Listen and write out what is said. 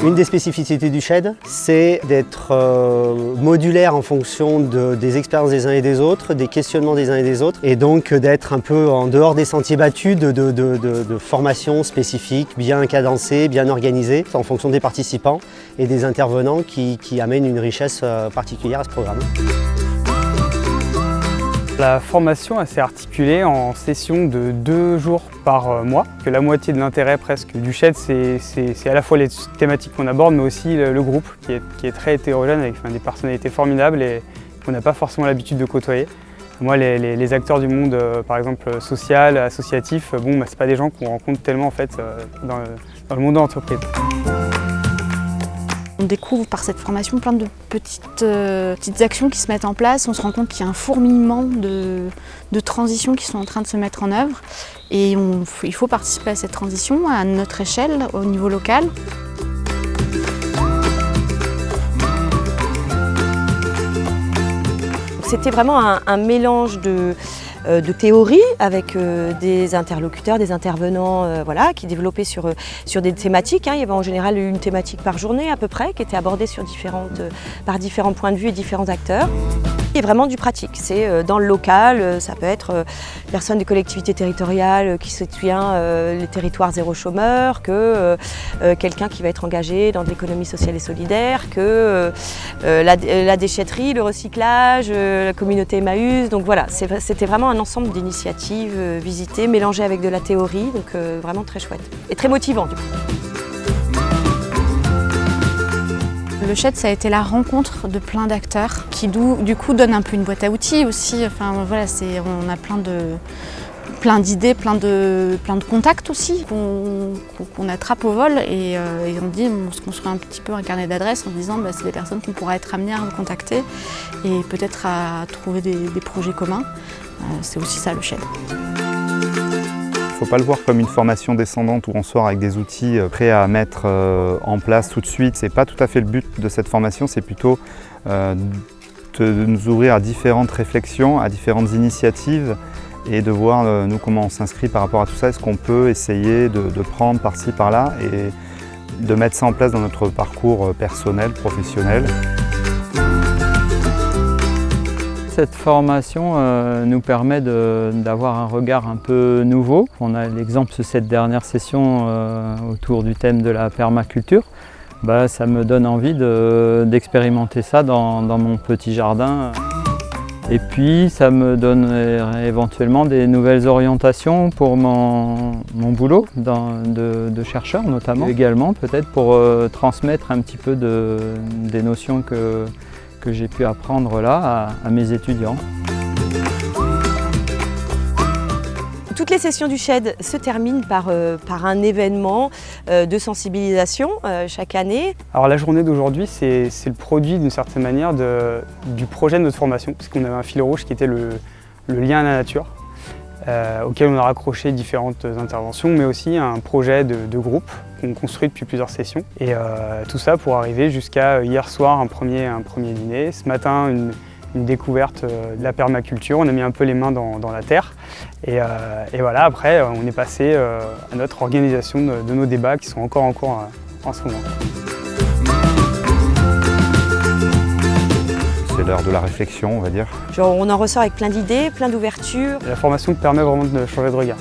Une des spécificités du shed, c'est d'être modulaire en fonction des expériences des uns et des autres, des questionnements des uns et des autres, et donc d'être un peu en dehors des sentiers battus de formations spécifiques, bien cadencées, bien organisées, en fonction des participants et des intervenants qui amènent une richesse particulière à ce programme. La formation s'est articulée en sessions de 2 jours par mois. Que la moitié de l'intérêt presque du shed, c'est à la fois les thématiques qu'on aborde, mais aussi le groupe qui est très hétérogène avec des personnalités formidables et qu'on n'a pas forcément l'habitude de côtoyer. Moi, les acteurs du monde, par exemple social, associatif, c'est pas des gens qu'on rencontre tellement en fait dans le monde de l'entreprise. On découvre par cette formation plein de petites actions qui se mettent en place. On se rend compte qu'il y a un fourmillement de transitions qui sont en train de se mettre en œuvre. Et il faut participer à cette transition à notre échelle, au niveau local. C'était vraiment un mélange de théorie avec des interlocuteurs, des intervenants qui développaient sur des thématiques. Il y avait en général une thématique par journée à peu près qui était abordée par différents points de vue et différents acteurs. Et vraiment du pratique, c'est dans le local, ça peut être personne des collectivités territoriales qui soutient les territoires zéro chômeur, que quelqu'un qui va être engagé dans de l'économie sociale et solidaire, que la déchetterie, le recyclage, la communauté Emmaüs. Donc voilà, c'était vraiment un ensemble d'initiatives visitées, mélangées avec de la théorie, donc vraiment très chouette et très motivant du coup. Le shed, ça a été la rencontre de plein d'acteurs qui du coup donnent un peu une boîte à outils aussi. On a plein d'idées, plein de contacts aussi qu'on attrape au vol et on se construit un petit peu un carnet d'adresses en se disant c'est des personnes qu'on pourra être amené à contacter et peut-être à trouver des projets communs. C'est aussi ça le shed. Il ne faut pas le voir comme une formation descendante où on sort avec des outils prêts à mettre en place tout de suite. Ce n'est pas tout à fait le but de cette formation, c'est plutôt de nous ouvrir à différentes réflexions, à différentes initiatives et de voir nous comment on s'inscrit par rapport à tout ça. Est-ce qu'on peut essayer de prendre par-ci, par-là et de mettre ça en place dans notre parcours personnel, professionnel. Cette formation nous permet d'avoir un regard un peu nouveau. On a l'exemple de cette dernière session autour du thème de la permaculture. Ça me donne envie d'expérimenter ça dans mon petit jardin. Et puis ça me donne éventuellement des nouvelles orientations pour mon boulot de chercheur notamment. Également peut-être pour transmettre un petit peu des notions que j'ai pu apprendre là à mes étudiants. Toutes les sessions du shed se terminent par un événement de sensibilisation chaque année. Alors la journée d'aujourd'hui, c'est le produit d'une certaine manière du projet de notre formation, puisqu'on avait un fil rouge qui était le lien à la nature, auquel on a raccroché différentes interventions, mais aussi un projet de groupe qu'on construit depuis plusieurs sessions. Et tout ça pour arriver jusqu'à hier soir un premier dîner, ce matin une découverte de la permaculture. On a mis un peu les mains dans la terre et voilà, après on est passé à notre organisation de nos débats qui sont encore en cours en ce moment. C'est l'heure de la réflexion, on va dire. On en ressort avec plein d'idées, plein d'ouvertures. La formation permet vraiment de changer de regard.